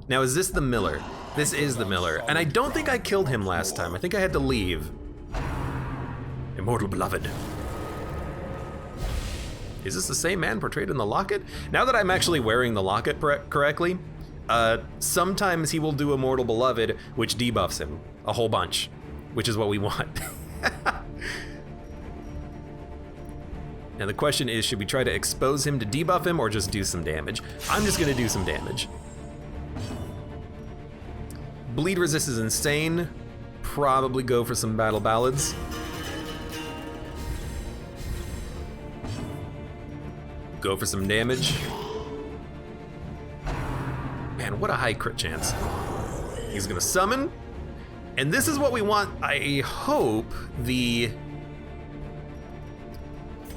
Now, is this the Miller? This is the Miller, and I don't think I killed him last time. I think I had to leave. Immortal beloved. Is this the same man portrayed in the locket? Now that I'm actually wearing the locket correctly, sometimes he will do Immortal Beloved, which debuffs him a whole bunch, which is what we want. Now the question is, should we try to expose him to debuff him or just do some damage? I'm just gonna do some damage. Bleed resist is insane. Probably go for some battle ballads. Go for some damage. Man, what a high crit chance. He's gonna summon. And this is what we want. I hope the...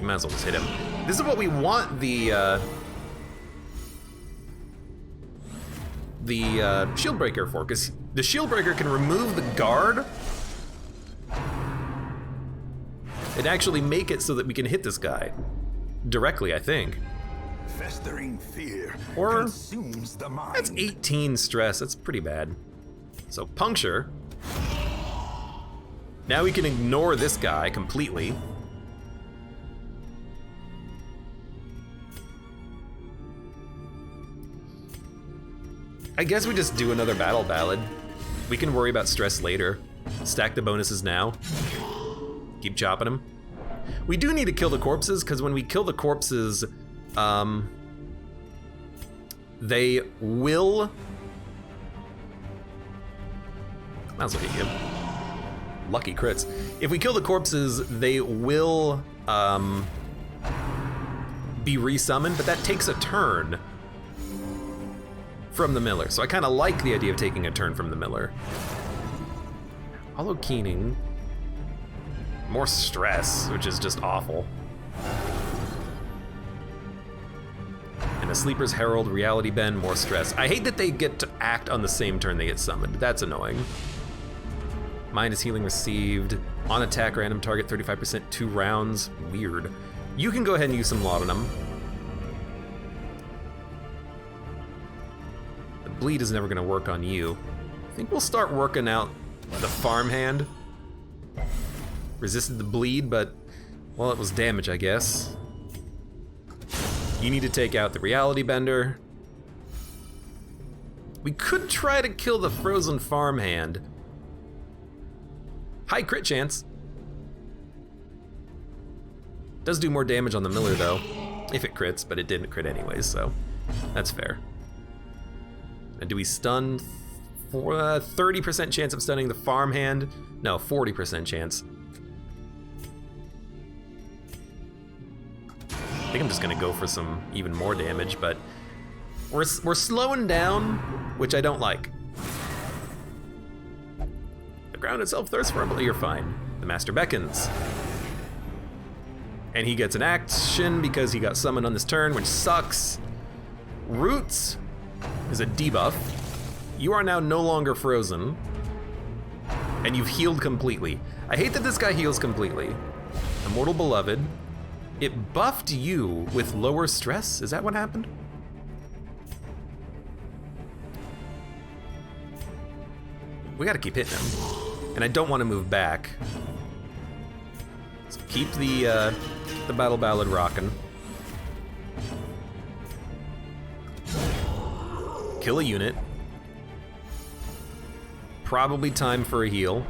You might as well just hit him. This is what we want the shield breaker for, because the shield breaker can remove the guard and actually make it so that we can hit this guy directly, I think. Festering fear or consumes the mind. That's 18 stress. That's pretty bad. So puncture. Now we can ignore this guy completely. I guess we just do another battle ballad. We can worry about stress later. Stack the bonuses now. Keep chopping them. We do need to kill the corpses, because when we kill the corpses, they will... Might as well hit you. Lucky crits. If we kill the corpses, they will be resummoned, but that takes a turn from the Miller. So I kind of like the idea of taking a turn from the Miller. Hollow Keening. More stress, which is just awful. And a Sleeper's Herald, Reality Bend, more stress. I hate that they get to act on the same turn they get summoned. That's annoying. Minus healing received. On attack, random target, 35%, 2 rounds. Weird. You can go ahead and use some laudanum. The bleed is never gonna work on you. I think we'll start working out the farmhand. Resisted the bleed, but, well, it was damage, I guess. You need to take out the Reality Bender. We could try to kill the frozen farmhand. High crit chance. Does do more damage on the Miller though, if it crits, but it didn't crit anyways, so that's fair. And do we stun for a 30% chance of stunning the farmhand? No, 40% chance. I think I'm just gonna go for some even more damage, but we're slowing down, which I don't like. The ground itself thirsts for him, you're fine. The Master beckons. And he gets an action because he got summoned on this turn, which sucks. Roots is a debuff. You are now no longer frozen. And you've healed completely. I hate that this guy heals completely. Immortal Beloved. It buffed you with lower stress? Is that what happened? We gotta keep hitting him. And I don't want to move back. So keep the battle ballad rocking. Kill a unit. Probably time for a heal.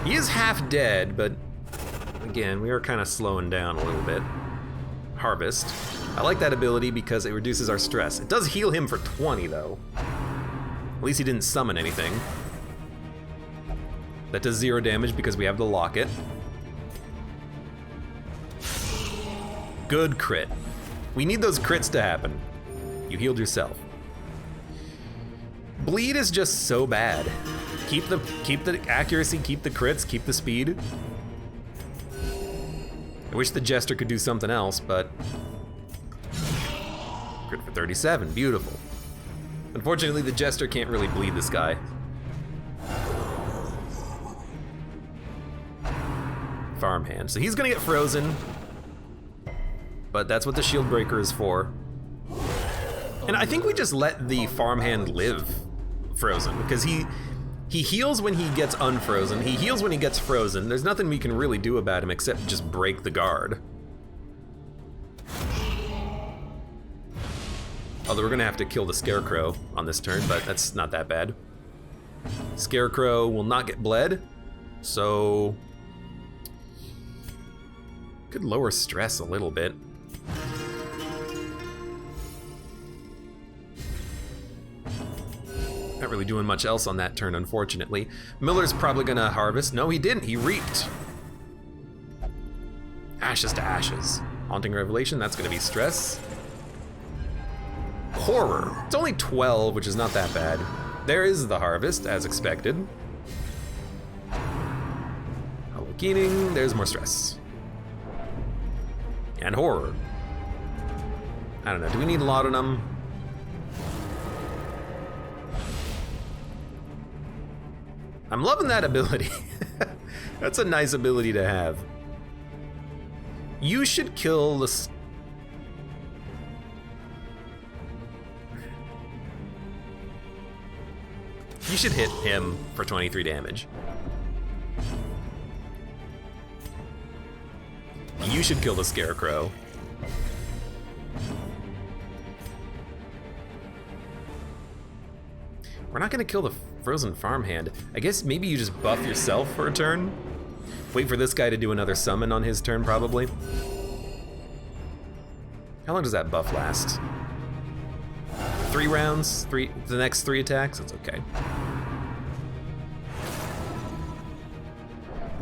He is half dead, but again, we are kind of slowing down a little bit. Harvest. I like that ability because it reduces our stress. It does heal him for 20 though. At least he didn't summon anything. That does 0 damage because we have the locket. Good crit. We need those crits to happen. You healed yourself. Bleed is just so bad. Keep the accuracy, keep the crits, keep the speed. I wish the Jester could do something else, but crit for 37, beautiful. Unfortunately, the Jester can't really bleed this guy. Farmhand, so he's gonna get frozen. but that's what the shield breaker is for. And I think we just let the farmhand live frozen, because he heals when he gets unfrozen, he heals when he gets frozen. There's nothing we can really do about him except just break the guard. Although we're gonna have to kill the Scarecrow on this turn, but that's not that bad. Scarecrow will not get bled, so could lower stress a little bit. Not really doing much else on that turn, unfortunately. Miller's probably gonna harvest. No, he didn't. He reaped. Ashes to ashes. Haunting Revelation, that's gonna be stress. Horror. It's only 12, which is not that bad. There is the harvest, as expected. Awakening, there's more stress. And horror. I don't know, do we need laudanum? I'm loving that ability. That's a nice ability to have. You should kill the... You should hit him for 23 damage. You should kill the Scarecrow. We're not gonna kill the frozen farmhand. I guess maybe you just buff yourself for a turn. Wait for this guy to do another summon on his turn, probably. How long does that buff last? 3 rounds? The next 3 attacks? That's okay.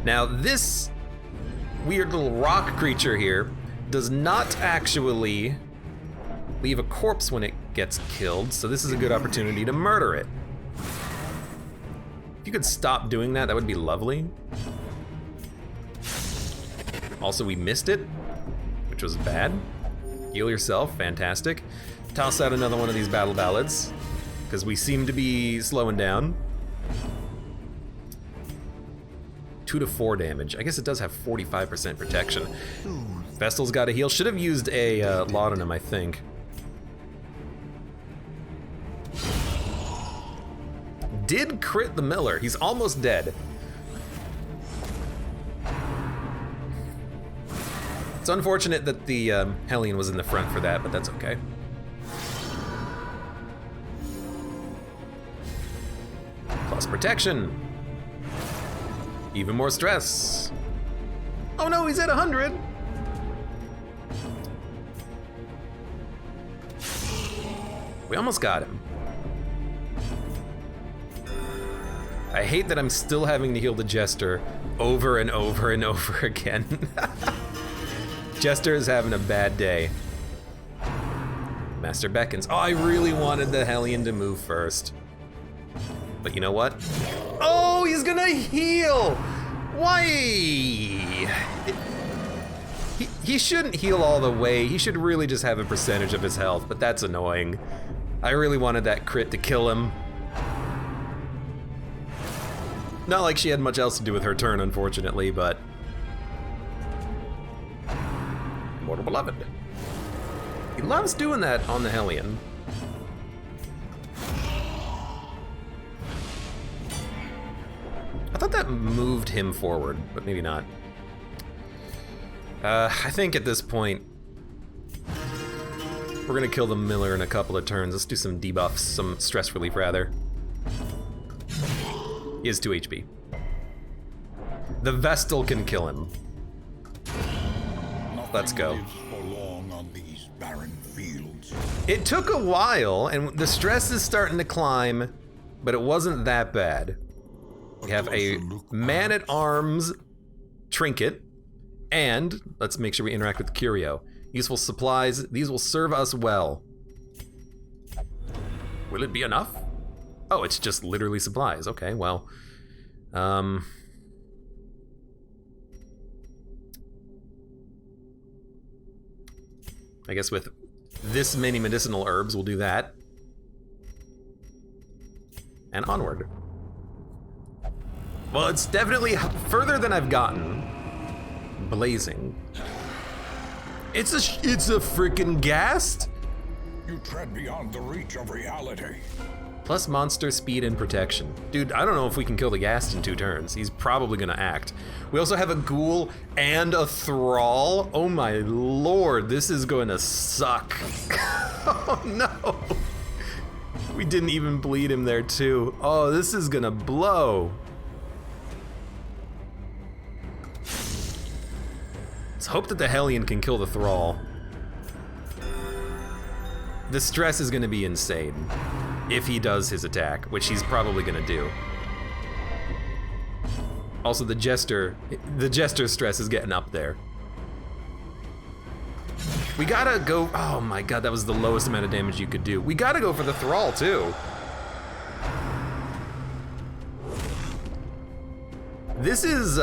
Now this weird little rock creature here does not actually leave a corpse when it gets killed, so this is a good opportunity to murder it. If you could stop doing that, that would be lovely. Also, we missed it, which was bad. Heal yourself, fantastic. Toss out another one of these battle ballads, because we seem to be slowing down. 2 to 4 damage. I guess it does have 45% protection. Vestal's got to heal. Should have used a laudanum, I think. Did crit the Miller. He's almost dead. It's unfortunate that the Hellion was in the front for that, but that's okay. Plus protection. Even more stress. Oh no, he's at 100. We almost got him. I hate that I'm still having to heal the Jester over and over and over again. Jester is having a bad day. Master beckons. Oh, I really wanted the Hellion to move first. But you know what? Oh, he's gonna heal! Why? He shouldn't heal all the way. He should really just have a percentage of his health, but that's annoying. I really wanted that crit to kill him. Not like she had much else to do with her turn, unfortunately, but... Immortal Beloved. He loves doing that on the Hellion. I thought that moved him forward, but maybe not. I think at this point, we're gonna kill the Miller in a couple of turns. Let's do some debuffs, some stress relief rather. He has 2 HP. The Vestal can kill him. Let's go. It took a while, and the stress is starting to climb, but it wasn't that bad. We have a Man-at-Arms trinket, and let's make sure we interact with Curio. Useful supplies, these will serve us well. Will it be enough? Oh, it's just literally supplies. Okay, well. I guess with this many medicinal herbs, we'll do that. And onward. Well, it's definitely further than I've gotten. Blazing. It's a freaking ghast. You tread beyond the reach of reality. Plus monster speed and protection. Dude, I don't know if we can kill the ghast in 2 turns. He's probably gonna act. We also have a ghoul and a thrall. Oh my lord, this is going to suck. Oh no. We didn't even bleed him there too. Oh, this is gonna blow. Let's hope that the Hellion can kill the thrall. The stress is gonna be insane if he does his attack, which he's probably gonna do. Also, the Jester stress is getting up there. We gotta go, oh my god, that was the lowest amount of damage you could do. We gotta go for the Thrall too. This is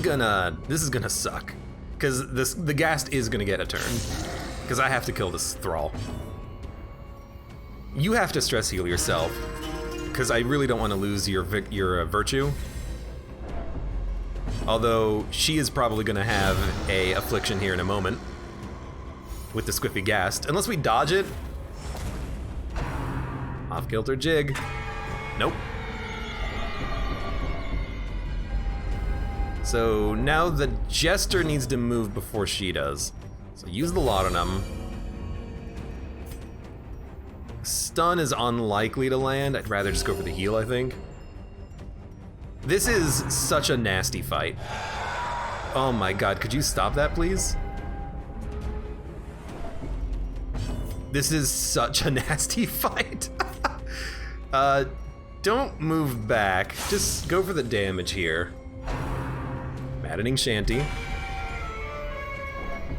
gonna suck. Cause the ghast is gonna get a turn. Cause I have to kill this Thrall. You have to stress heal yourself, because I really don't want to lose your virtue. Although she is probably going to have a affliction here in a moment with the Squiffy Ghast, unless we dodge it. Off kilter jig. Nope. So now the Jester needs to move before she does. So use the Laudanum. Stun is unlikely to land. I'd rather just go for the heal, I think. This is such a nasty fight. Oh my god, could you stop that, please? This is such a nasty fight. Don't move back. Just go for the damage here. Maddening Shanty.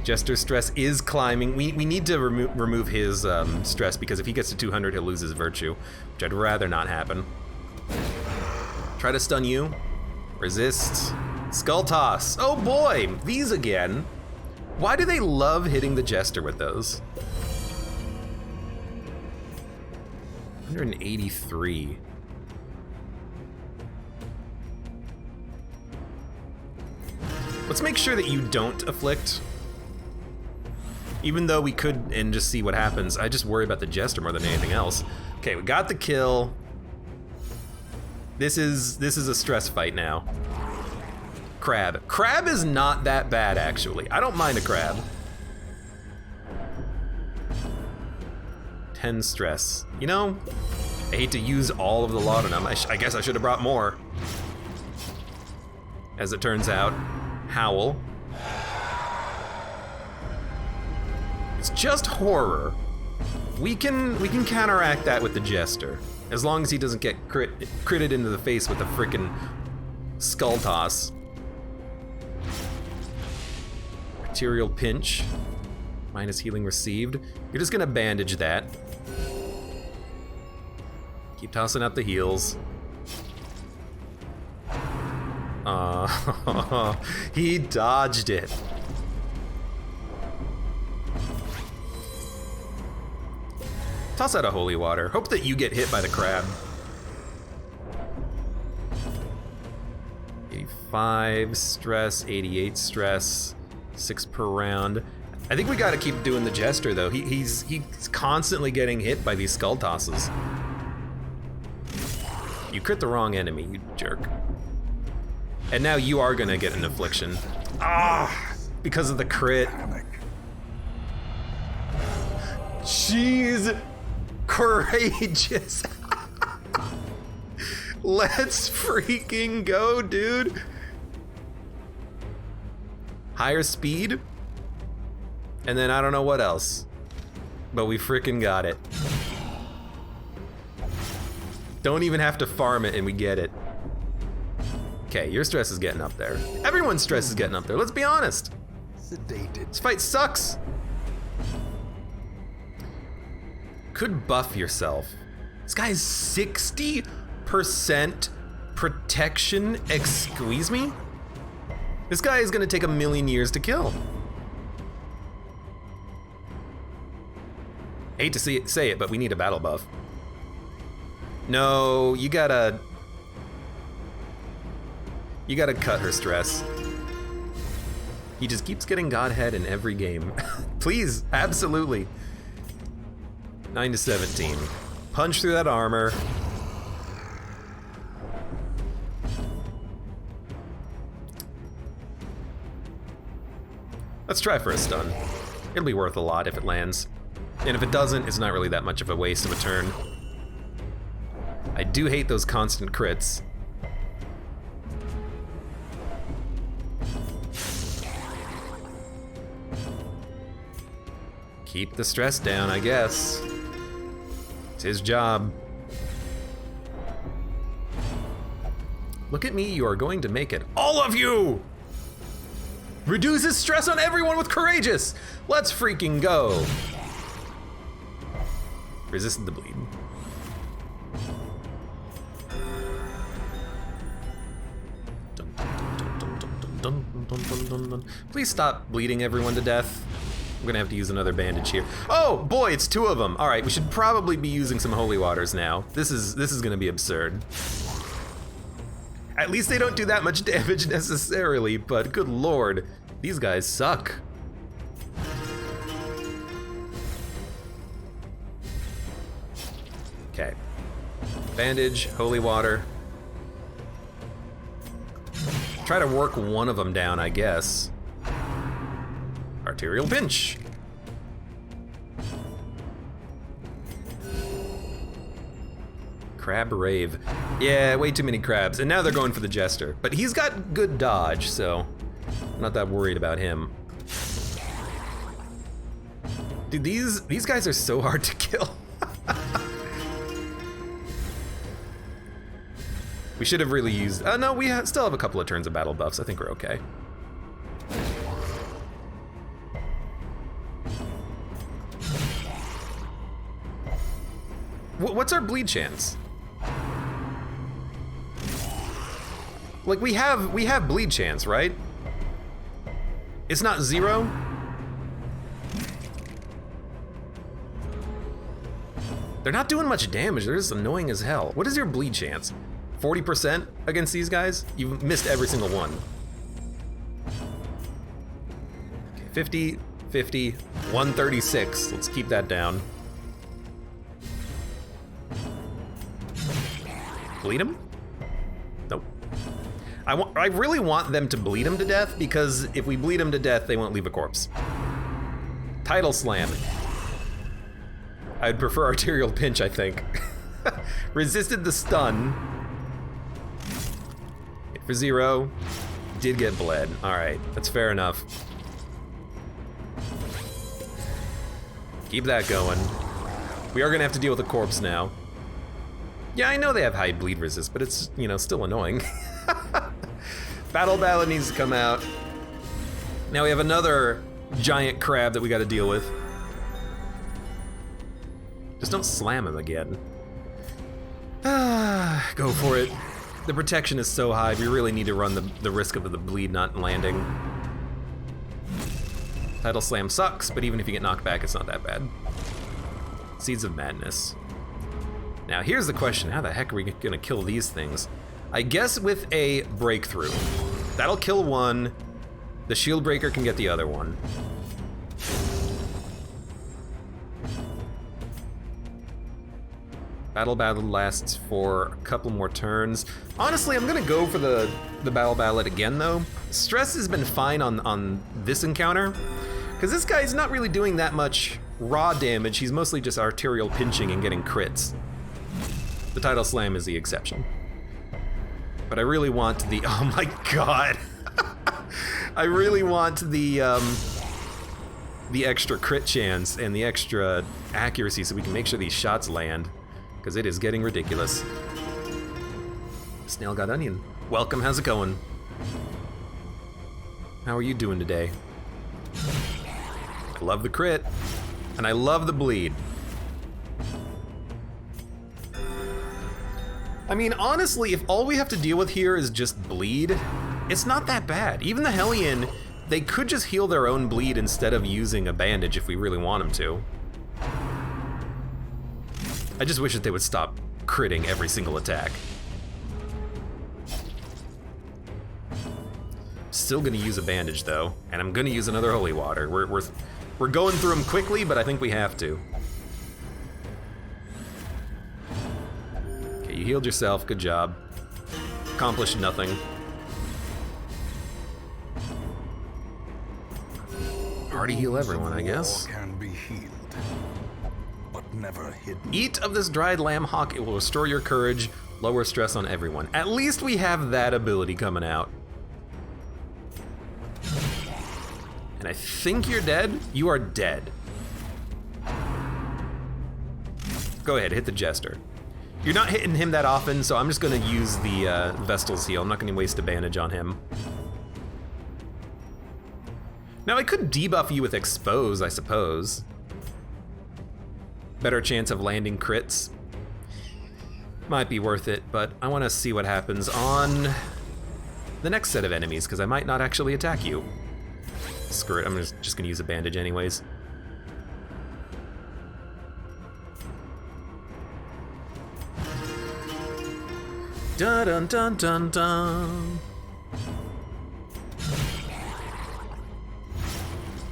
Jester stress is climbing. We need to remove his stress, because if he gets to 200, he'll lose his virtue, which I'd rather not happen. Try to stun you. Resist. Skull toss. Oh boy, these again. Why do they love hitting the Jester with those? 183. Let's make sure that you don't afflict. Even though we could and just see what happens, I just worry about the Jester more than anything else. Okay, we got the kill. This is a stress fight now. Crab. Crab is not that bad, actually. I don't mind a crab. 10 stress. You know, I hate to use all of the laudanum. I guess I should have brought more. As it turns out, Howl. It's just horror. We can counteract that with the Jester, as long as he doesn't get critted into the face with a frickin' skull toss. Arterial pinch. Minus healing received. You're just gonna bandage that. Keep tossing out the heals. He dodged it. Toss out a holy water. Hope that you get hit by the crab. 85 stress, 88 stress, 6 per round. I think we gotta keep doing the Jester though. He's constantly getting hit by these skull tosses. You crit the wrong enemy, you jerk. And now you are gonna get an affliction. Ah, because of the crit. She's courageous. Let's freaking go, dude. Higher speed. And then I don't know what else. But we freaking got it. Don't even have to farm it and we get it. Okay, your stress is getting up there. Everyone's stress is getting up there, let's be honest. Sedated. This fight sucks. Could buff yourself. This guy is 60% protection, squeeze me? This guy is gonna take 1,000,000 years to kill. Hate to say it, but we need a battle buff. No, you gotta cut her stress. He just keeps getting Godhead in every game. Please, absolutely. 9 to 17. Punch through that armor. Let's try for a stun. It'll be worth a lot if it lands. And if it doesn't, it's not really that much of a waste of a turn. I do hate those constant crits. Keep the stress down, I guess. It's his job. Look at me, you are going to make it. All of you! Reduces stress on everyone with Courageous! Let's freaking go! Resisted the bleed. Please stop bleeding everyone to death. I'm gonna have to use another bandage here. Oh boy, it's 2 of them. All right, we should probably be using some holy waters now. This is gonna be absurd. At least they don't do that much damage necessarily, but good lord, these guys suck. Okay. Bandage, holy water. Try to work one of them down, I guess. Arterial pinch. Crab rave. Yeah, way too many crabs. And now they're going for the jester. But he's got good dodge, so I'm not that worried about him. Dude, these guys are so hard to kill. We should have really used... no, we still have a couple of turns of battle buffs. I think we're okay. What's our bleed chance? Like, we have bleed chance, right? It's not 0? They're not doing much damage. They're just annoying as hell. What is your bleed chance? 40% against these guys? You've missed every single one. Okay, 50, 50, 136. Let's keep that down. Bleed him? Nope. I really want them to bleed him to death, because if we bleed him to death, they won't leave a corpse. Tidal Slam. I'd prefer Arterial Pinch, I think. Resisted the stun. Hit for 0. Did get bled. Alright, that's fair enough. Keep that going. We are gonna have to deal with a corpse now. Yeah, I know they have high bleed resist, but it's, you know, still annoying. Battle Ballad needs to come out. Now we have another giant crab that we gotta deal with. Just don't slam him again. Go for it. The protection is so high, we really need to run the risk of the bleed not landing. Tidal Slam sucks, but even if you get knocked back, it's not that bad. Seeds of Madness. Now here's the question, how the heck are we gonna kill these things? I guess with a breakthrough. That'll kill one, the shield breaker can get the other one. Battle Ballad lasts for a couple more turns. Honestly, I'm gonna go for the Battle Ballad again though. Stress has been fine on this encounter, because this guy's not really doing that much raw damage, he's mostly just arterial pinching and getting crits. The Tidal Slam is the exception. But I really want the, oh my god. I really want the extra crit chance and the extra accuracy so we can make sure these shots land, because it is getting ridiculous. Snail God Onion, welcome, how's it going? How are you doing today? I love the crit, and I love the bleed. I mean, honestly, if all we have to deal with here is just bleed, it's not that bad. Even the Hellion, they could just heal their own bleed instead of using a bandage if we really want them to. I just wish that they would stop critting every single attack. Still gonna use a bandage though, and I'm gonna use another holy water. We're going through them quickly, but I think we have to. Okay, you healed yourself, good job. Accomplished nothing. Already heal everyone, I guess. Can be healed, but never hidden. Eat of this dried lamb hawk, it will restore your courage, lower stress on everyone. At least we have that ability coming out. And I think you're dead? You are dead. Go ahead, hit the Jester. You're not hitting him that often, so I'm just gonna use the Vestal's heal. I'm not gonna waste a bandage on him. Now I could debuff you with Expose, I suppose. Better chance of landing crits. Might be worth it, but I wanna see what happens on the next set of enemies, because I might not actually attack you. Screw it, I'm just gonna use a bandage anyways. Dun dun dun dun dun.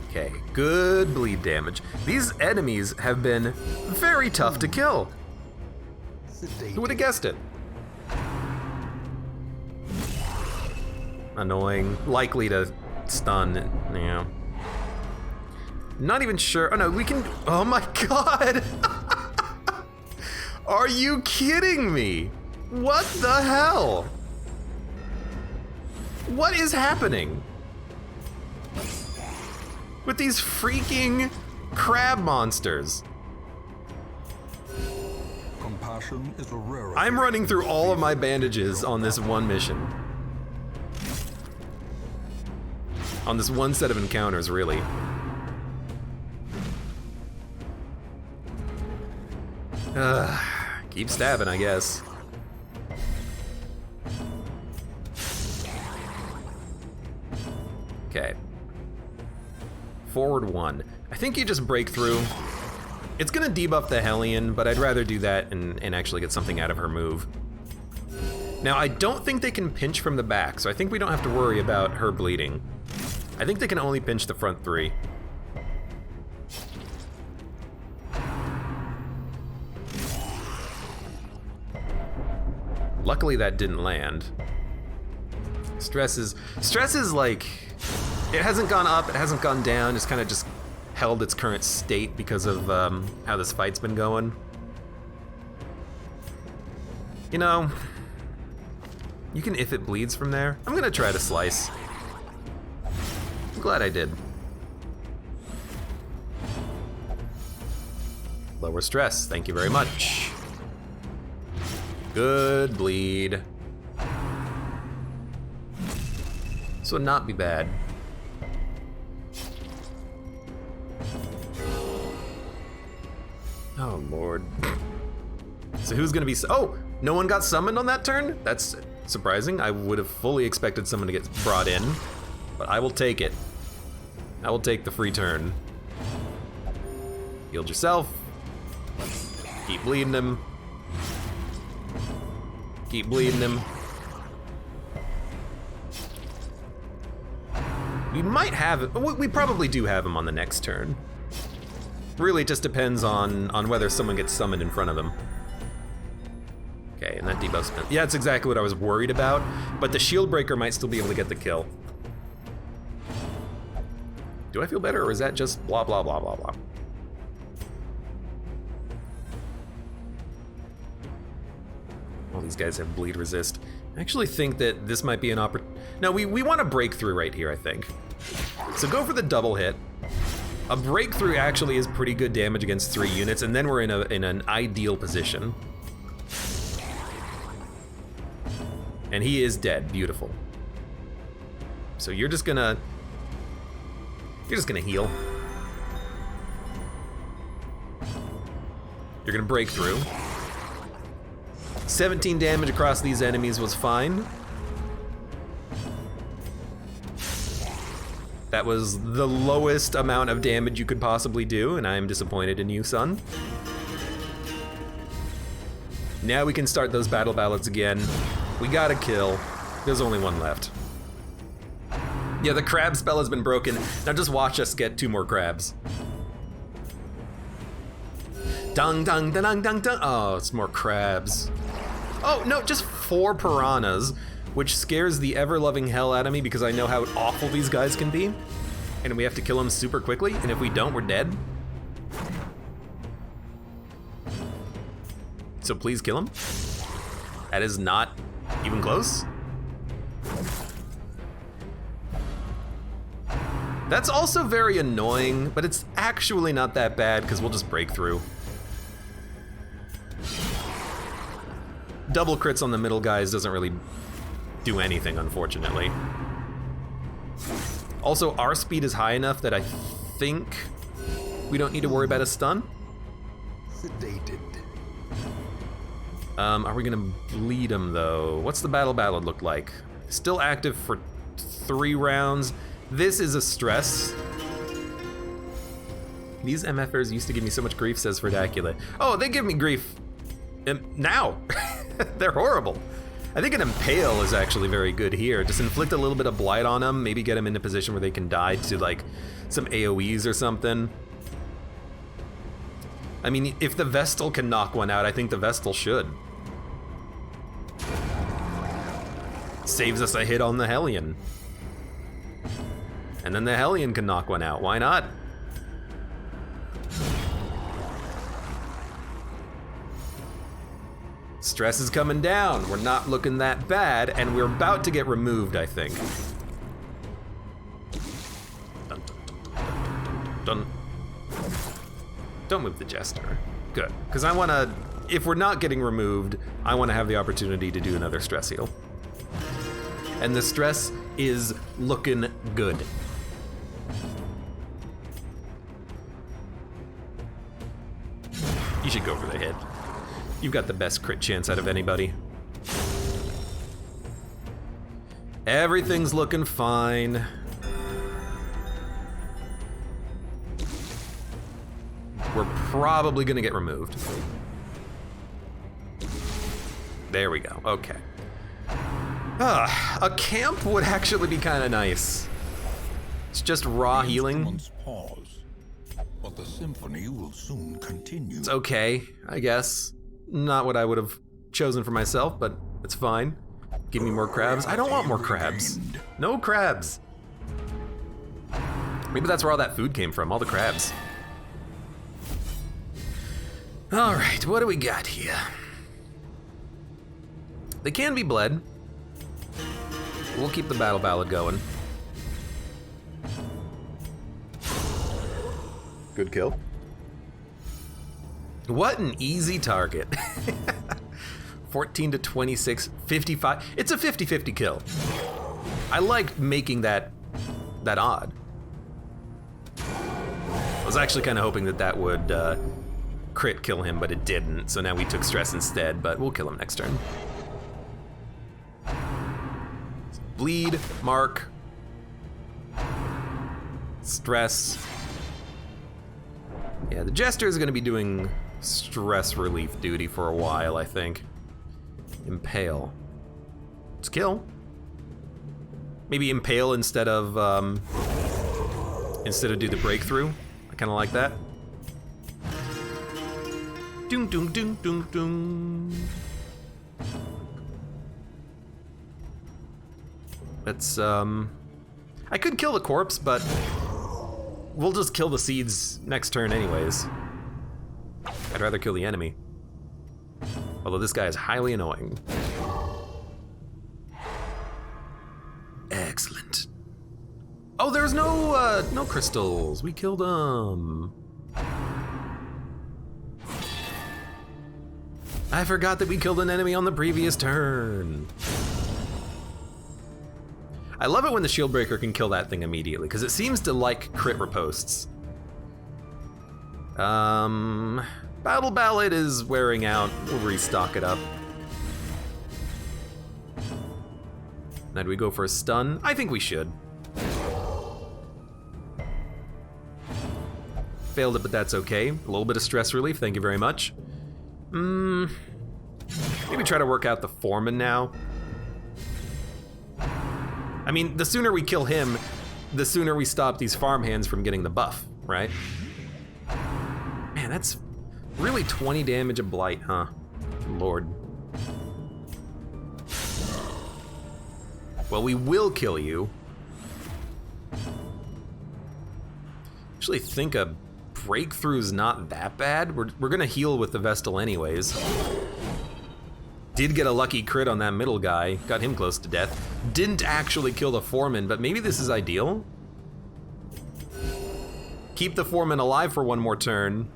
Okay, good bleed damage. These enemies have been very tough to kill. Who would have guessed it? Annoying, likely to stun, yeah. Not even sure, oh no, we can, oh my god! Are you kidding me? What the hell? What is happening? With these freaking crab monsters. Compassion is a rarity. I'm running through all of my bandages on this one mission. On this one set of encounters, really. Keep stabbing, I guess. Okay. Forward 1. I think you just break through. It's gonna debuff the Hellion, but I'd rather do that and actually get something out of her move. Now, I don't think they can pinch from the back, so I think we don't have to worry about her bleeding. I think they can only pinch the front 3. Luckily that didn't land. Stress is like, it hasn't gone up, it hasn't gone down, it's kind of just held its current state because of how this fight's been going. You know, you can if it bleeds from there. I'm gonna try to slice. I'm glad I did. Lower stress, thank you very much. Good bleed. This would not be bad. Oh lord. So who's gonna be, oh, no one got summoned on that turn? That's surprising. I would have fully expected someone to get brought in, but I will take it. I will take the free turn. Healed yourself. Keep bleeding him. Keep bleeding him. We might have, we probably do have him on the next turn. Really, it just depends on whether someone gets summoned in front of him. Okay, and that debuffs. Yeah, that's exactly what I was worried about, but the shield breaker might still be able to get the kill. Do I feel better, or is that just blah, blah, blah, blah, blah? All these guys have bleed resist. I actually think that this might be an no, we want a breakthrough right here, I think. So go for the double hit. A breakthrough actually is pretty good damage against 3 units, and then we're in an ideal position. And he is dead, beautiful. So you're just gonna heal. You're gonna break through. 17 damage across these enemies was fine. That was the lowest amount of damage you could possibly do, and I am disappointed in you, son. Now we can start those battle ballads again. We got a kill. There's only one left. Yeah, the crab spell has been broken. Now just watch us get 2 more crabs. Dung, dung, dung, dung, dung. Oh, it's more crabs. Oh, no, just 4 piranhas, which scares the ever-loving hell out of me because I know how awful these guys can be. And we have to kill them super quickly, and if we don't, we're dead. So please kill him. That is not even close. That's also very annoying, but it's actually not that bad because we'll just break through. Double crits on the middle guys doesn't really do anything, unfortunately. Also, our speed is high enough that I think we don't need to worry about a stun. Sedated. Are we gonna bleed him though? What's the battle ballad look like? Still active for 3 rounds. This is a stress. These MFers used to give me so much grief, says Verdacula. Oh, they give me grief now. They're horrible. I think an Impale is actually very good here. Just inflict a little bit of blight on them, maybe get them in a position where they can die to like some AoEs or something. I mean, if the Vestal can knock one out, I think the Vestal should. Saves us a hit on the Hellion. And then the Hellion can knock one out, why not? Stress is coming down, we're not looking that bad, and we're about to get removed, I think. Dun, dun, dun, dun, dun, dun. Don't move the Jester. Good, because I wanna, if we're not getting removed, I wanna have the opportunity to do another stress heal. And the stress is looking good. You should go for the hit. You've got the best crit chance out of anybody. Everything's looking fine. We're probably gonna get removed. There we go, okay. A camp would actually be kind of nice. It's just raw healing. Pause, but the symphony will soon continue. It's okay, I guess. Not what I would have chosen for myself, but it's fine. Give me more crabs. I don't want more crabs. No crabs. Maybe that's where all that food came from, all the crabs. All right, what do we got here? They can be bled. We'll keep the battle ballad going. Good kill. What an easy target. 14 to 26, 55. It's a 50-50 kill. I like making that odd. I was actually kind of hoping that would crit kill him, but it didn't. So now we took stress instead, but we'll kill him next turn. Bleed, mark, stress. Yeah, the Jester is gonna be doing stress relief duty for a while, I think. Impale. Let's kill. Maybe impale instead of do the breakthrough. I kinda like that. Doom doom doom doom doom. Let's I could kill the corpse, but we'll just kill the seeds next turn anyways. I'd rather kill the enemy. Although this guy is highly annoying. Excellent. Oh, there's no crystals. We killed them. I forgot that we killed an enemy on the previous turn. I love it when the shield breaker can kill that thing immediately, because it seems to like crit riposts. Battle Ballad is wearing out. We'll restock it up. Now do we go for a stun? I think we should. Failed it, but that's okay. A little bit of stress relief, thank you very much. Maybe try to work out the Foreman now. I mean, the sooner we kill him, the sooner we stop these farmhands from getting the buff, right? Man, that's really 20 damage of blight, huh? Lord. Well, we will kill you. Actually think a breakthrough's not that bad. We're gonna heal with the Vestal anyways. Did get a lucky crit on that middle guy, got him close to death. Didn't actually kill the foreman, but maybe this is ideal. Keep the foreman alive for one more turn.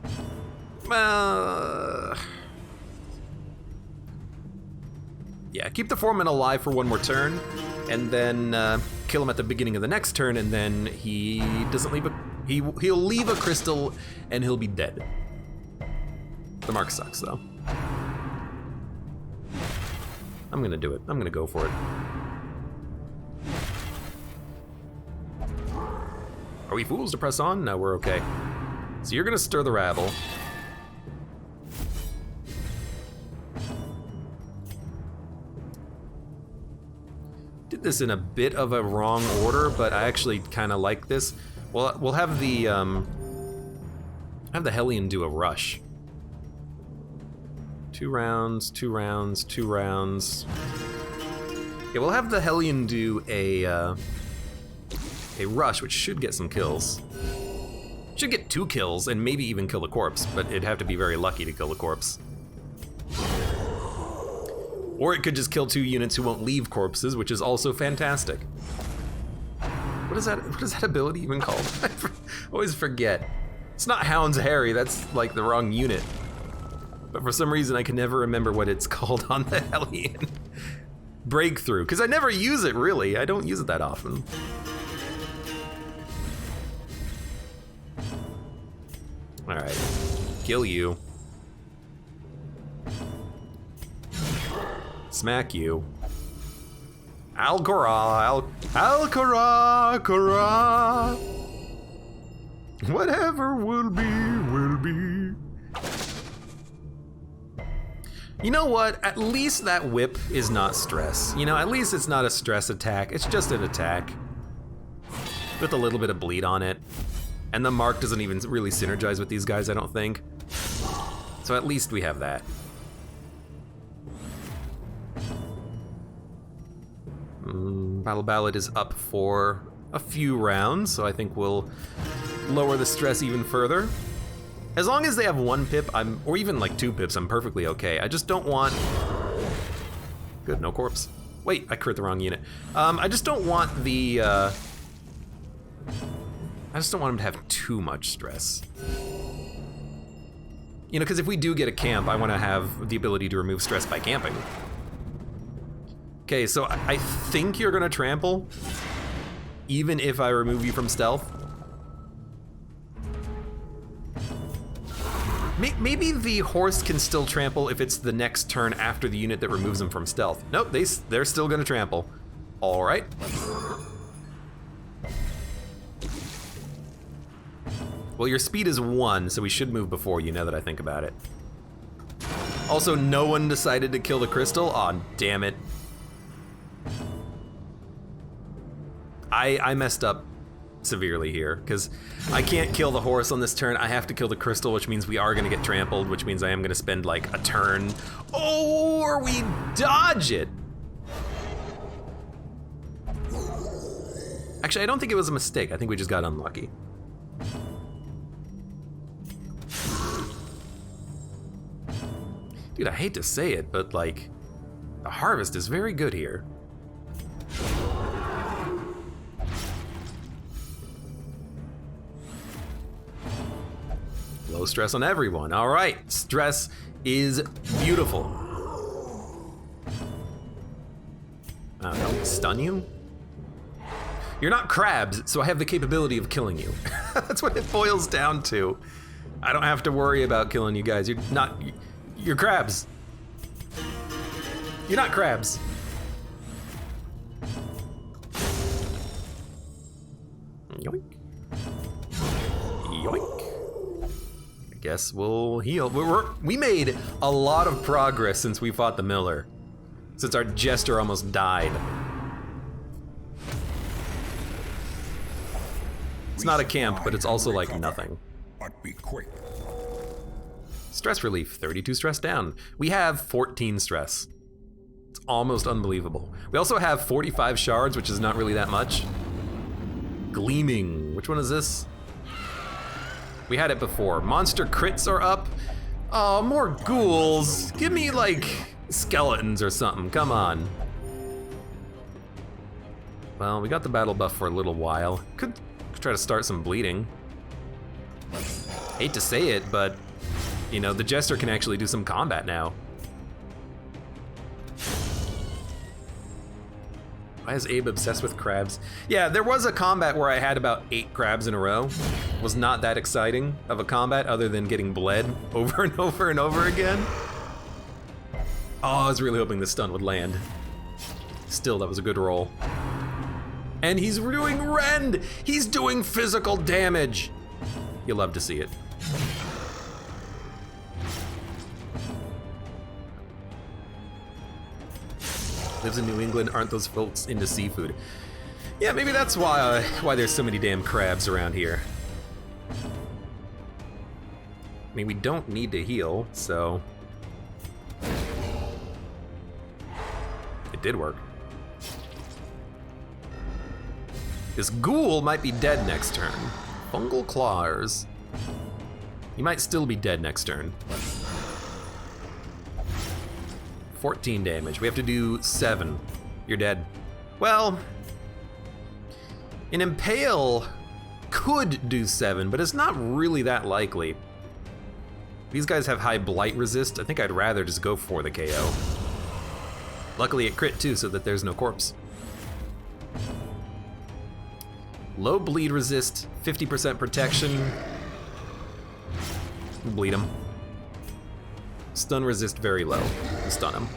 Yeah, keep the foreman alive for one more turn, and then kill him at the beginning of the next turn, and then he doesn't leave a... He'll leave a crystal, and he'll be dead. The mark sucks, though. I'm gonna do it. I'm gonna go for it. Are we fools to press on? No, we're okay. So you're gonna stir the rabble. Did this in a bit of a wrong order, but I actually kind of like this. Well, we'll have the Hellion do a rush. 2 rounds, 2 rounds, 2 rounds. Yeah, we'll have the Hellion do a rush, which should get some kills. Should get 2 kills and maybe even kill the corpse, but it'd have to be very lucky to kill the corpse. Or it could just kill 2 units who won't leave corpses, which is also fantastic. What is that ability even called? I always forget. It's not Hound's Harry, that's like the wrong unit. But for some reason I can never remember what it's called on the Hellion. Breakthrough, because I never use it really. I don't use it that often. Alright, kill you. Smack you. Alcora, Alcora. Whatever will be, will be. You know what? At least that whip is not stress. You know, at least it's not a stress attack. It's just an attack with a little bit of bleed on it. And the mark doesn't even really synergize with these guys, I don't think. So at least we have that. Battle Ballad is up for a few rounds, so I think we'll lower the stress even further. As long as they have 1 pip, or even like 2 pips, I'm perfectly okay. I just don't want... Good, no corpse. Wait, I crit the wrong unit. I just don't want the... I just don't want him to have too much stress. You know, because if we do get a camp, I want to have the ability to remove stress by camping. Okay, so I think you're gonna trample, even if I remove you from stealth. Maybe the horse can still trample if it's the next turn after the unit that removes them from stealth. Nope, they're still gonna trample. All right. Well, your speed is 1, so we should move before you, now that I think about it. Also, no one decided to kill the crystal? Aw, damn it. I messed up severely here, because I can't kill the horse on this turn. I have to kill the crystal, which means we are gonna get trampled, which means I am gonna spend like a turn. Or we dodge it! Actually, I don't think it was a mistake. I think we just got unlucky. Dude, I hate to say it, but like, the harvest is very good here. Low stress on everyone. All right, stress is beautiful. I don't know, stun you? You're not crabs, so I have the capability of killing you. That's what it boils down to. I don't have to worry about killing you guys. You're crabs. You're not crabs. Yoink. Yoink. I guess we'll heal. We made a lot of progress since we fought the Miller. Since our Jester almost died. It's not a camp, but it's also like nothing. But be quick. Stress relief, 32 stress down. We have 14 stress. It's almost unbelievable. We also have 45 shards, which is not really that much. Gleaming, which one is this? We had it before. Monster crits are up. Oh, more ghouls. Give me like skeletons or something, come on. Well, we got the battle buff for a little while. Could try to start some bleeding. Hate to say it, but you know, the Jester can actually do some combat now. Why is Abe obsessed with crabs? Yeah, there was a combat where I had about 8 crabs in a row. Was not that exciting of a combat other than getting bled over and over and over again. Oh, I was really hoping this stun would land. Still, that was a good roll. And he's doing rend! He's doing physical damage! You'll love to see it. Lives in New England, aren't those folks into seafood? Yeah, maybe that's why there's so many damn crabs around here. I mean, we don't need to heal, so... It did work. This ghoul might be dead next turn. Fungal claws. He might still be dead next turn. 14 damage. We have to do 7. You're dead. Well, an Impale could do 7, but it's not really that likely. These guys have high blight resist. I think I'd rather just go for the KO. Luckily it crit too, so that there's no corpse. Low bleed resist, 50% protection. Bleed him. Stun resist very low. Stun him.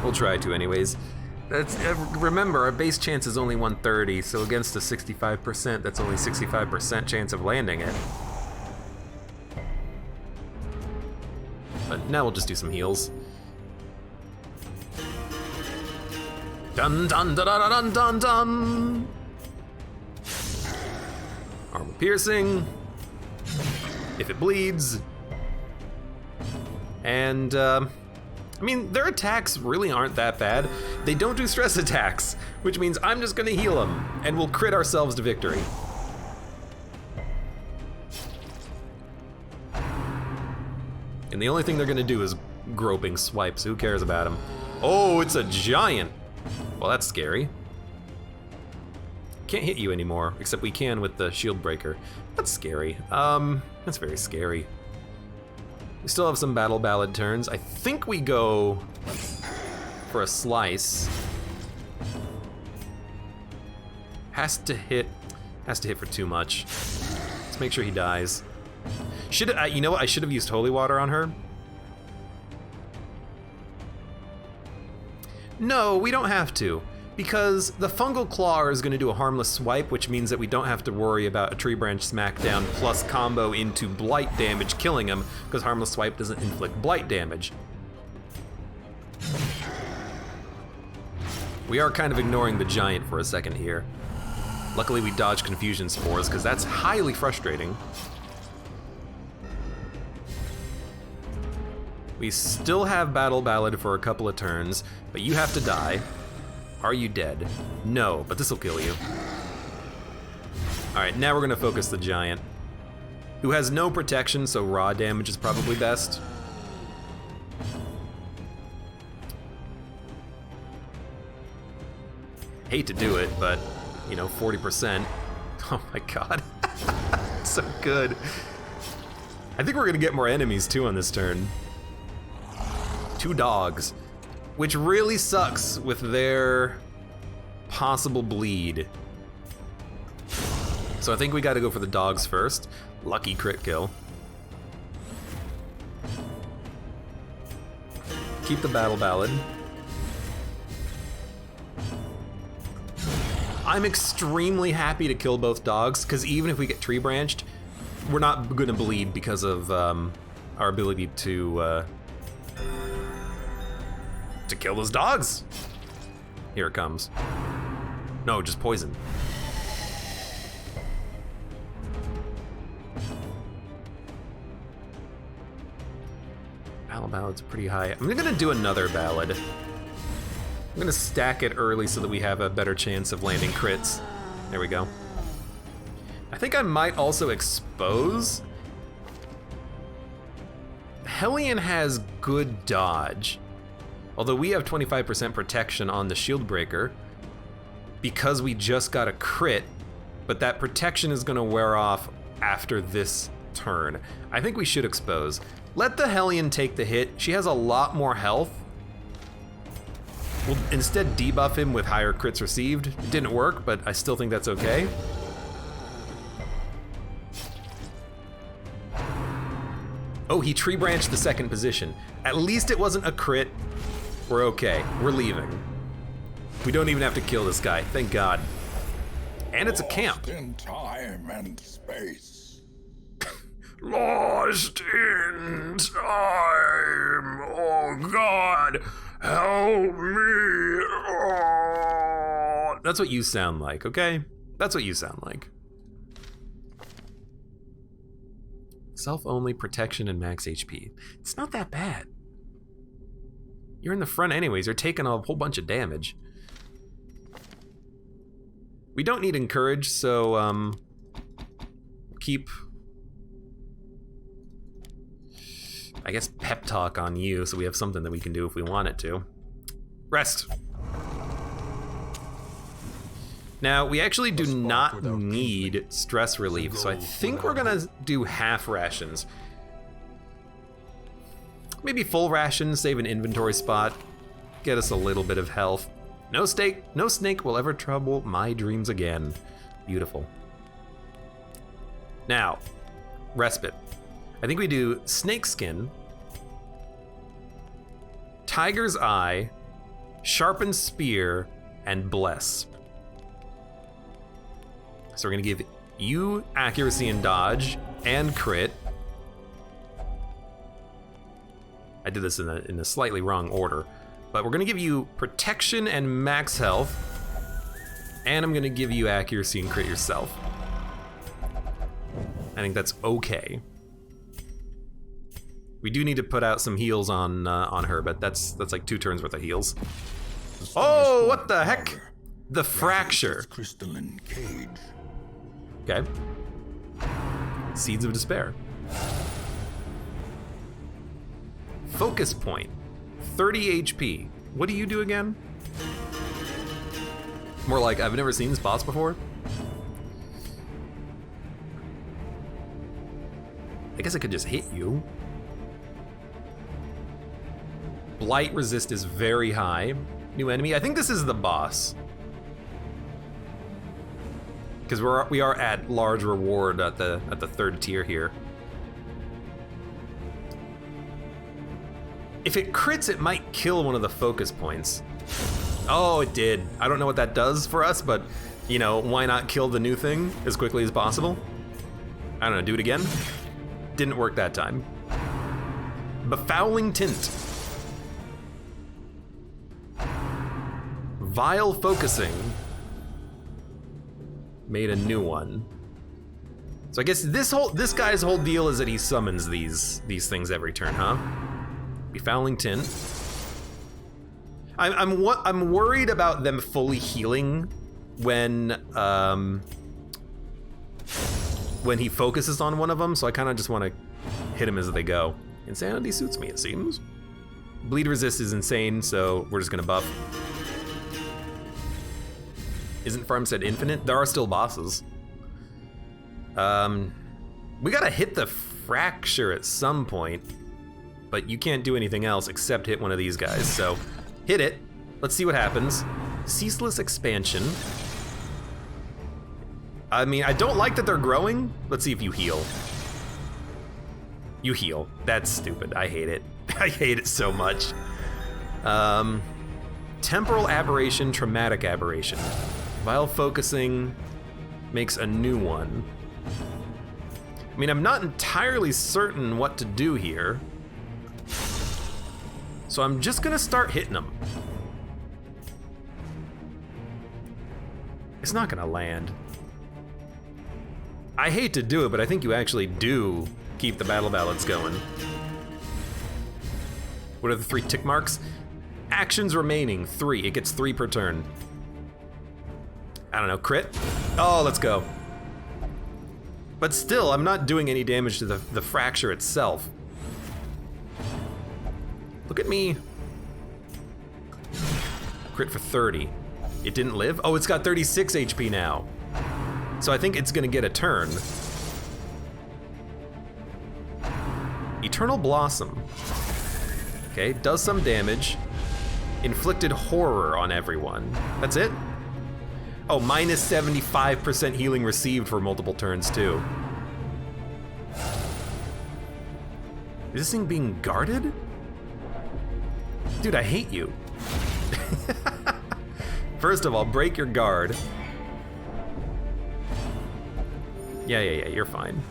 We'll try to anyways. Remember, our base chance is only 130, so against a 65%, that's only 65% chance of landing it. But now we'll just do some heals. Dun dun dun dun dun dun dun! Armor piercing. If it bleeds. And, I mean, their attacks really aren't that bad. They don't do stress attacks, which means I'm just gonna heal them, and we'll crit ourselves to victory. And the only thing they're gonna do is groping swipes. Who cares about them? Oh, it's a giant! Well, that's scary. Can't hit you anymore, except we can with the shield breaker. That's scary. That's very scary. We still have some battle ballad turns. I think we go for a slice. Has to hit for too much. Let's make sure he dies. You know what? I should have used holy water on her. No, we don't have to, because the fungal claw is going to do a harmless swipe, which means that we don't have to worry about a tree branch smackdown plus combo into blight damage killing him, because harmless swipe doesn't inflict blight damage. We are kind of ignoring the giant for a second here. Luckily we dodged confusion spores, because that's highly frustrating. We still have battle ballad for a couple of turns, but you have to die. Are you dead? No, but this will kill you. All right, now we're gonna focus the giant, who has no protection, so raw damage is probably best. Hate to do it, but you know, 40%. Oh my God, so good. I think we're gonna get more enemies too on this turn. 2 dogs, which really sucks with their possible bleed. So I think we gotta go for the dogs first. Lucky crit kill. Keep the battle ballad. I'm extremely happy to kill both dogs, because even if we get tree branched, we're not gonna bleed because of our ability to kill those dogs. Here it comes. No, just poison. Battle ballad's pretty high. I'm gonna do another ballad. I'm gonna stack it early so that we have a better chance of landing crits. There we go. I think I might also expose. Hellion has good dodge, although we have 25% protection on the shield breaker because we just got a crit, but that protection is gonna wear off after this turn. I think we should expose. Let the Hellion take the hit. She has a lot more health. We'll instead debuff him with higher crits received. It didn't work, but I still think that's okay. Oh, he tree branched the second position. At least it wasn't a crit. We're okay, we're leaving. We don't even have to kill this guy, thank God. And it's a camp. Lost in time and space. Lost in time, oh God, help me. Oh. That's what you sound like, okay? That's what you sound like. Self-only protection and max HP. It's not that bad. You're in the front anyways, you're taking a whole bunch of damage. We don't need encourage, so keep, I guess, pep talk on you so we have something that we can do if we want it to. Rest. Now, we actually do not need stress relief, so I think we're gonna do half rations. Maybe full rations, save an inventory spot, get us a little bit of health. No snake will ever trouble my dreams again. Beautiful. Now, respite. I think we do snake skin, tiger's eye, sharpened spear, and bless. So we're gonna give you accuracy and dodge and crit. I did this in a slightly wrong order, but we're gonna give you protection and max health, and I'm gonna give you accuracy and crit yourself. I think that's okay. We do need to put out some heals on her, but that's like 2 turns worth of heals. Oh, what the heck? The fracture. Crystalline cage. Okay. Seeds of Despair. Focus point. 30 HP. What do you do again? More like, I've never seen this boss before. I guess I could just hit you. Blight resist is very high. New enemy. I think this is the boss. Because we are at large reward at the 3rd tier here. If it crits, it might kill one of the focus points. Oh, it did. I don't know what that does for us, but you know, why not kill the new thing as quickly as possible? I don't know, do it again? Didn't work that time. Befouling Tint. Vile Focusing. Made a new one. So I guess this guy's whole deal is that he summons these things every turn, huh? Befouling Tint. I'm worried about them fully healing when he focuses on one of them, so I kind of just want to hit him as they go. Insanity suits me, it seems. Bleed resist is insane, so we're just gonna buff. Isn't Farmstead infinite? There are still bosses. We gotta hit the fracture at some point, but you can't do anything else except hit one of these guys, so hit it. Let's see what happens. Ceaseless Expansion. I mean, I don't like that they're growing. Let's see if you heal. You heal. That's stupid. I hate it. I hate it so much. Temporal Aberration, Traumatic Aberration. Vile Focusing makes a new one. I mean, I'm not entirely certain what to do here, so I'm just gonna start hitting them. It's not gonna land. I hate to do it, but I think you actually do keep the battle ballads going. What are the 3 tick marks? Actions remaining, 3. It gets 3 per turn. I don't know, crit? Oh, let's go. But still, I'm not doing any damage to the fracture itself. Look at me. Crit for 30. It didn't live? Oh, it's got 36 HP now. So I think it's gonna get a turn. Eternal Blossom. Okay, does some damage. Inflicted horror on everyone. That's it? Oh, minus 75% healing received for multiple turns too. Is this thing being guarded? Dude, I hate you. First of all, break your guard. Yeah, you're fine.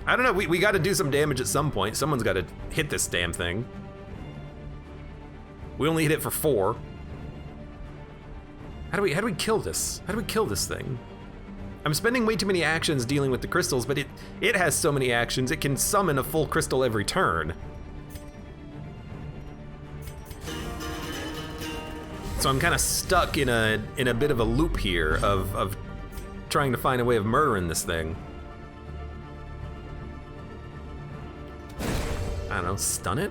I don't know, we gotta do some damage at some point. Someone's gotta hit this damn thing. We only hit it for 4. How do we kill this? How do we kill this thing? I'm spending way too many actions dealing with the crystals, but it has so many actions, it can summon a full crystal every turn. So I'm kind of stuck in a bit of a loop here of trying to find a way of murdering this thing. I don't know, stun it?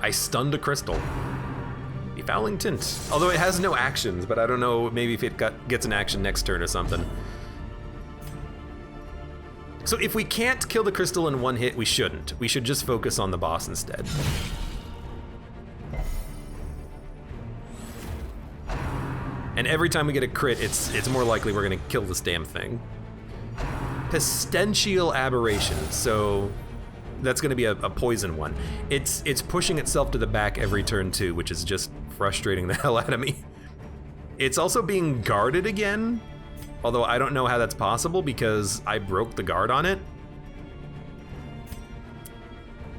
I stunned a crystal. Befouling Tint. Although it has no actions, but I don't know, maybe if it gets an action next turn or something. So if we can't kill the crystal in 1 hit, we shouldn't. We should just focus on the boss instead. And every time we get a crit, it's more likely we're gonna kill this damn thing. Pestilential Aberration, so that's gonna be a poison one. It's pushing itself to the back every turn too, which is just frustrating the hell out of me. It's also being guarded again, although I don't know how that's possible because I broke the guard on it.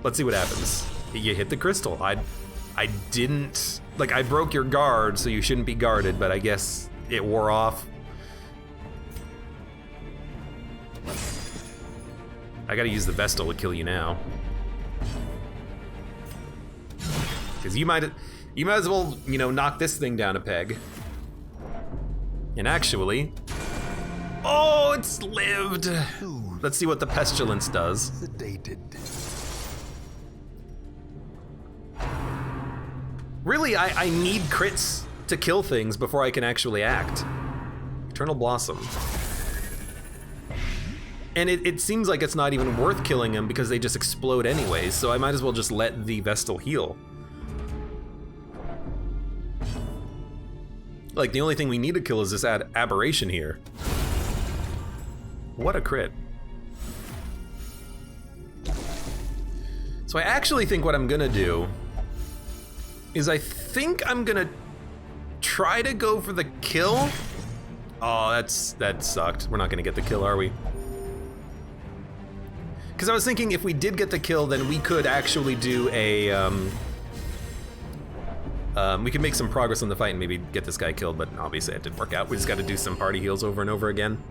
Let's see what happens. You hit the crystal. I didn't, like, I broke your guard, so you shouldn't be guarded, but I guess it wore off. I gotta use the Vestal to kill you now. Because you might as well, you know, knock this thing down a peg. And actually, oh, it's lived. Let's see what the Pestilence does. Really, I need crits to kill things before I can actually act. Eternal Blossom. And it seems like it's not even worth killing them because they just explode anyways, so I might as well just let the Vestal heal. Like, the only thing we need to kill is this aberration here. What a crit. So I actually think what I'm gonna do is I think I'm gonna try to go for the kill. Oh, that sucked. We're not gonna get the kill, are we? Because I was thinking if we did get the kill, then we could actually do a, we could make some progress on the fight and maybe get this guy killed, but obviously it didn't work out. We just gotta do some party heals over and over again.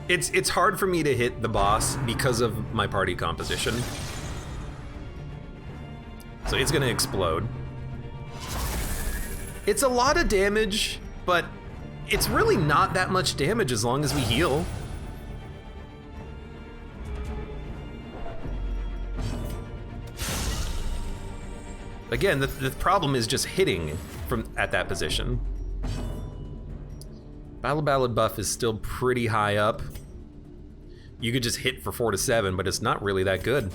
It's hard for me to hit the boss because of my party composition. So it's gonna explode. It's a lot of damage, but it's really not that much damage as long as we heal. Again, the problem is just hitting from at that position. Battle Ballad buff is still pretty high up. You could just hit for 4 to 7, but it's not really that good.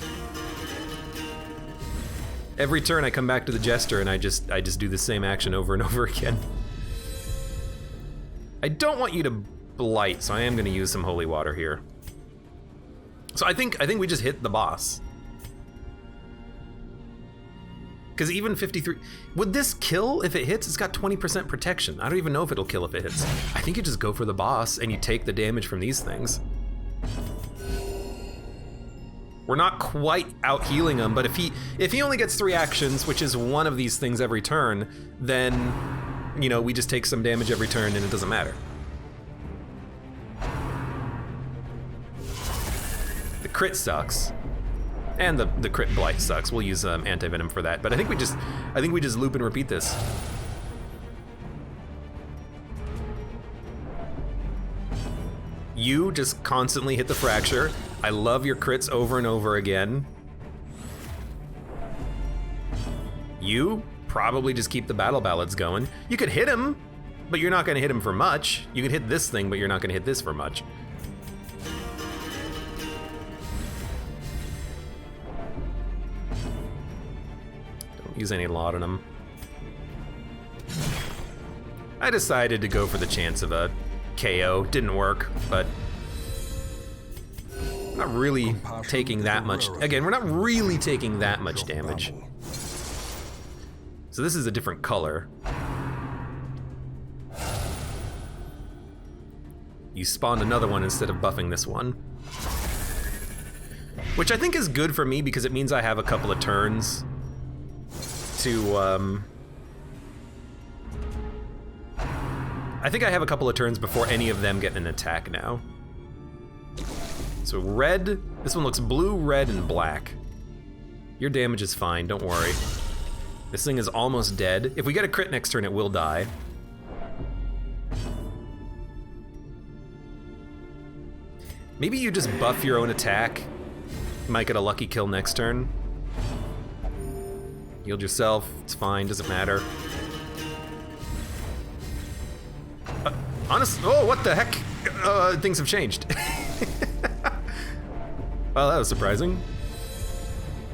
Every turn I come back to the Jester and I just do the same action over and over again. I don't want you to blight, so I am gonna use some holy water here. So I think we just hit the boss. Because even 53, would this kill if it hits? It's got 20% protection. I don't even know if it'll kill if it hits. I think you just go for the boss and you take the damage from these things. We're not quite out healing him, but if he only gets 3 actions, which is one of these things every turn, then, you know, we just take some damage every turn and it doesn't matter. crit sucks. And the crit blight sucks. We'll use anti-venom for that. But I think we just loop and repeat this. You just constantly hit the fracture. I love your crits over and over again. You probably just keep the battle ballads going. You could hit him, but you're not gonna hit him for much. You could hit this thing, but you're not gonna hit this for much. Don't use any laudanum. I decided to go for the chance of a KO. Didn't work, but I'm not really taking that much. Again, we're not really taking that much damage. So this is a different color. You spawned another one instead of buffing this one. Which I think is good for me because it means I have a couple of turns to, I think I have a couple of turns before any of them get an attack now. So red, this one looks blue, red, and black. Your damage is fine, don't worry. This thing is almost dead. If we get a crit next turn, it will die. Maybe you just buff your own attack. You might get a lucky kill next turn. Healed yourself, it's fine, doesn't matter. Honest, oh, what the heck? Things have changed. Well, that was surprising.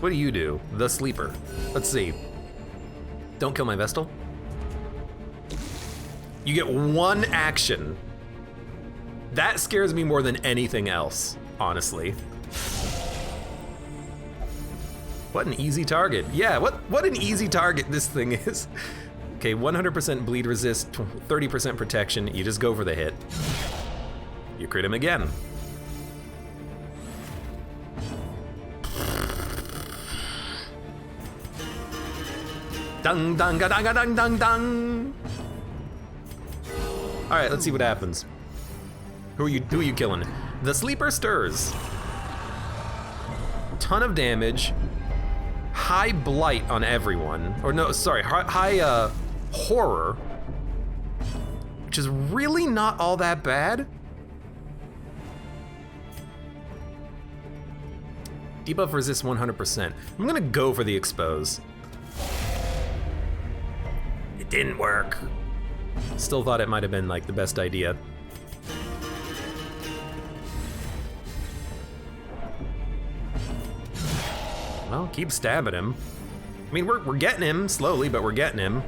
What do you do? The Sleeper. Let's see. Don't kill my Vestal. You get one action. That scares me more than anything else, honestly. What an easy target. Yeah, what an easy target this thing is. Okay, 100% bleed resist, 30% protection. You just go for the hit. You crit him again. Dung dung ga dung ga dung dung dung. All right, let's see what happens. Who are you killing? The Sleeper stirs. Ton of damage. High blight on everyone. Or no, sorry, high horror. Which is really not all that bad. Debuff resists 100%. I'm gonna go for the expose. It didn't work. Still thought it might have been like the best idea. Well, keep stabbing him. I mean, we're getting him slowly, but we're getting him.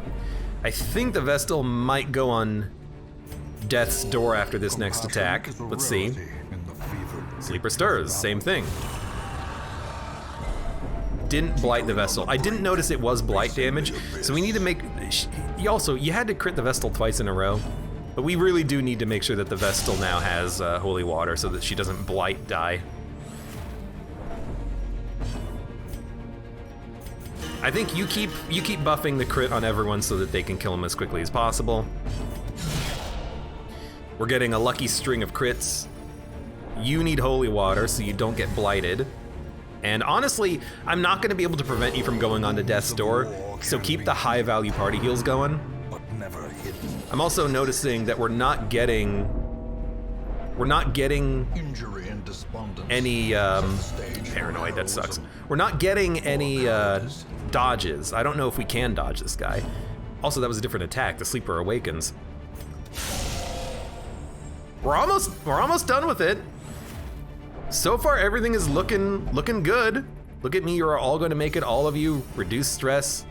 I think the Vestal might go on Death's Door after this next attack. Let's see. Sleeper stirs, same thing. Didn't blight the Vestal. I didn't notice it was blight damage, so we need to make... You had to crit the Vestal twice in a row, but we really do need to make sure that the Vestal now has holy water so that she doesn't blight die. I think you keep buffing the crit on everyone so that they can kill him as quickly as possible. We're getting a lucky string of crits. You need holy water so you don't get blighted. And honestly, I'm not going to be able to prevent you from going on to Death's Door, so keep the high value party heals going. I'm also noticing that we're not getting injury and despondence. Any paranoid, that sucks. We're not getting any dodges. I don't know if we can dodge this guy. Also, that was a different attack. The Sleeper awakens. We're almost done with it. So far, everything is looking good. Look at me, you're all going to make it, all of you. Reduce stress.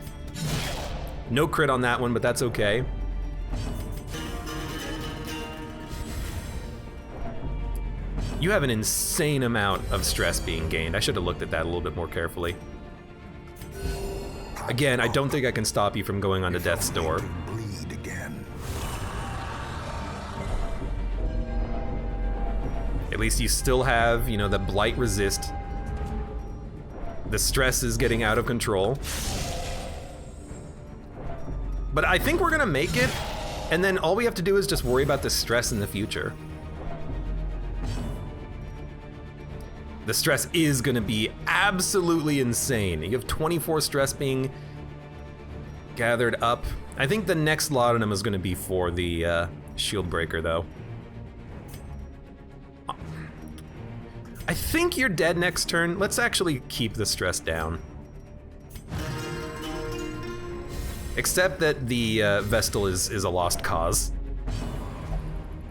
No crit on that one, but that's okay. You have an insane amount of stress being gained. I should have looked at that a little bit more carefully. Again, I don't think I can stop you from going onto Death's Door. At least you still have, the blight resist. The stress is getting out of control. But I think we're gonna make it, and then all we have to do is just worry about the stress in the future. The stress is gonna be absolutely insane. You have 24 stress being gathered up. I think the next laudanum is gonna be for the shield breaker though. I think you're dead next turn. Let's actually keep the stress down. Except that the Vestal is a lost cause.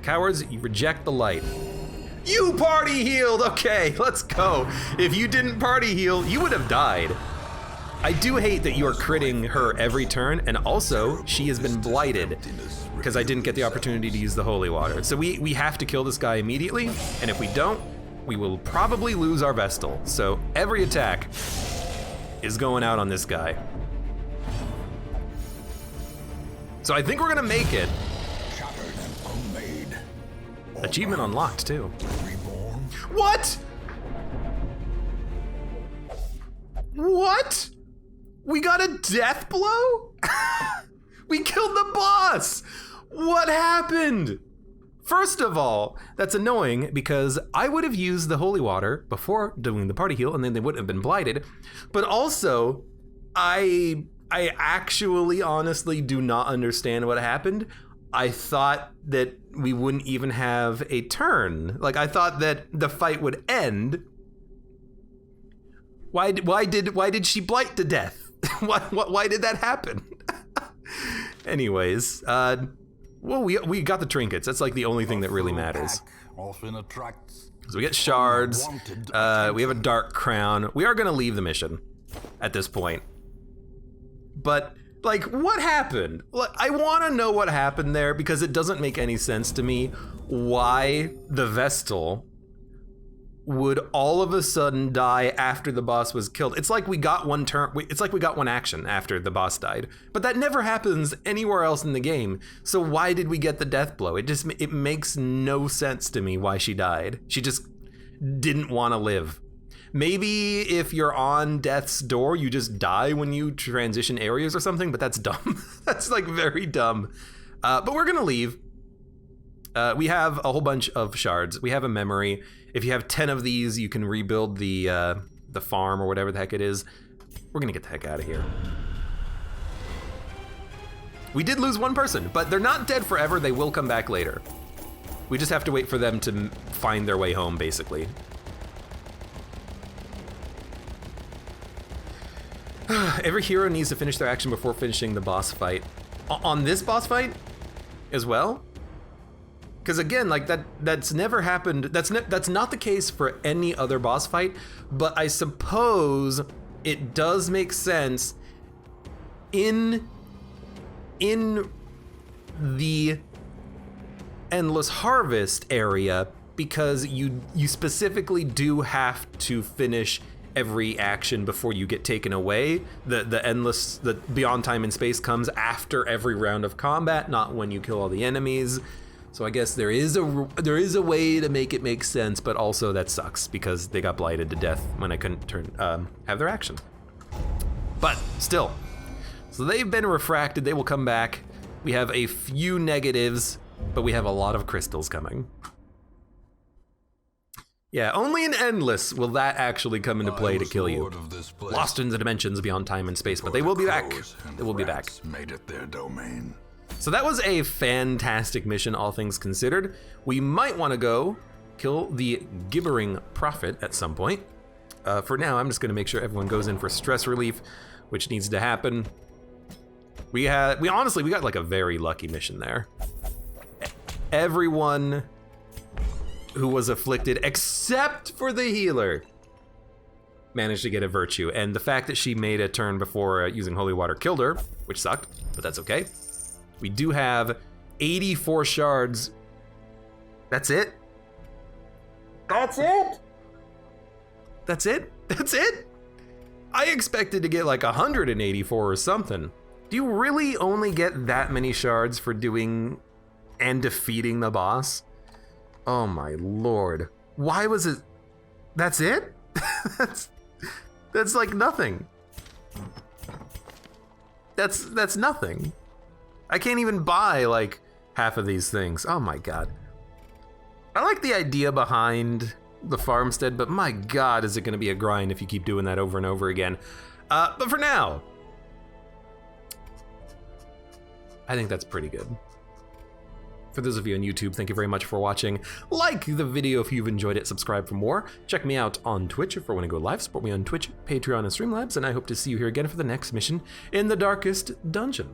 Cowards, you reject the light. You party healed! Okay, let's go. If you didn't party heal, you would have died. I do hate that you are critting her every turn, and also, she has been blighted because I didn't get the opportunity to use the holy water. So we have to kill this guy immediately, and if we don't, we will probably lose our Vestal. So every attack is going out on this guy. So I think we're gonna make it. Achievement unlocked too. What? What? We got a death blow? We killed the boss! What happened? First of all, that's annoying because I would have used the holy water before doing the party heal and then they wouldn't have been blighted. But also, I actually honestly do not understand what happened. I thought that we wouldn't even have a turn. Like I thought that the fight would end. Why did she blight to death? Why did that happen? Anyways, well, we got the trinkets. That's like the only thing that really matters. So we get shards. We have a dark crown. We are gonna leave the mission at this point. But like, what happened? I want to know what happened there because it doesn't make any sense to me why the Vestal would all of a sudden die after the boss was killed. It's like we got one turn. It's like we got one action after the boss died, but that never happens anywhere else in the game. So why did we get the death blow? It makes no sense to me why she died. She just didn't want to live. Maybe if you're on death's door, you just die when you transition areas or something, but that's dumb. That's like very dumb. But we're gonna leave. We have a whole bunch of shards. We have a memory. If you have 10 of these, you can rebuild the farm or whatever the heck it is. We're gonna get the heck out of here. We did lose one person, but they're not dead forever. They will come back later. We just have to wait for them to find their way home, basically. Every hero needs to finish their action before finishing the boss fight. On this boss fight as well? Because again, like that's never happened. That's not the case for any other boss fight, but I suppose it does make sense in the Endless Harvest area because you specifically do have to finish every action before you get taken away. The Beyond Time and Space comes after every round of combat, not when you kill all the enemies. So I guess there is a way to make it make sense, but also that sucks because they got blighted to death when I couldn't have their action. But still, so they've been refracted. They will come back. We have a few negatives, but we have a lot of crystals coming. Yeah, only in Endless will that actually come into play to kill you. Lost in the dimensions beyond time and space, but they will be back. They will be back. Made it their domain. So that was a fantastic mission, all things considered. We might want to go kill the gibbering prophet at some point. For now, I'm just going to make sure everyone goes in for stress relief, which needs to happen. We got like a very lucky mission there. Everyone who was afflicted, except for the healer, managed to get a virtue. And the fact that she made a turn before using holy water killed her, which sucked, but that's okay. We do have 84 shards. That's it? That's it? That's it? That's it? I expected to get like 184 or something. Do you really only get that many shards for doing and defeating the boss? Oh my lord. Why was it? That's it? that's like nothing. That's nothing. I can't even buy like half of these things. Oh my god. I like the idea behind the farmstead, but my god, is it going to be a grind if you keep doing that over and over again. But for now, I think that's pretty good. For those of you on YouTube, thank you very much for watching. Like the video if you've enjoyed it, subscribe for more. Check me out on Twitch if you want to go live. Support me on Twitch, Patreon, and Streamlabs, and I hope to see you here again for the next mission in the Darkest Dungeon.